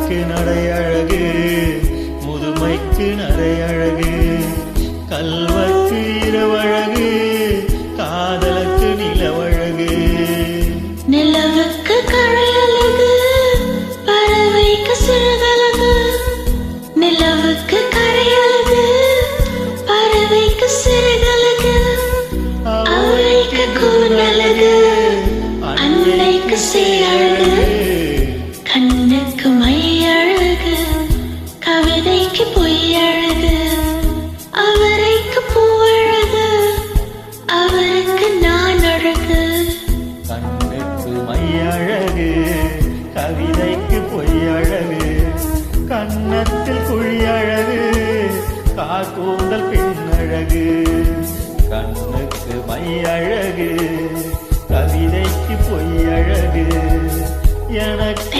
இளமைக்கு நடையழகு, முதுமைக்கு நடையழகு, கல்வர்க்கு இரவழகு, காதலுக்கு நிலவழகு. நிலவுக்கு கரையழகு, பறவைக்கு சிறகழகு. நிலவுக்கு கரையழகு, பறவைக்கு சிறகழகு. அவளைக்கு கூந்தழகு, அன்னைக்கு சீரழகு. கண்ணுக்கு மையழகு, கவிதைக்கு பொய்யழகு. அவரைக்கு பூவழகு, அவருக்கு நான் அழகு. கண்ணுக்கு மையழகு, கவிதைக்கு பொய்யழகு. கன்னத்தில் குழியழகு, காக்கூந்தல் பெண்ணழகு. கண்ணுக்கு மையழகு, கவிதைக்கு பொய்யழகு. எனக்கு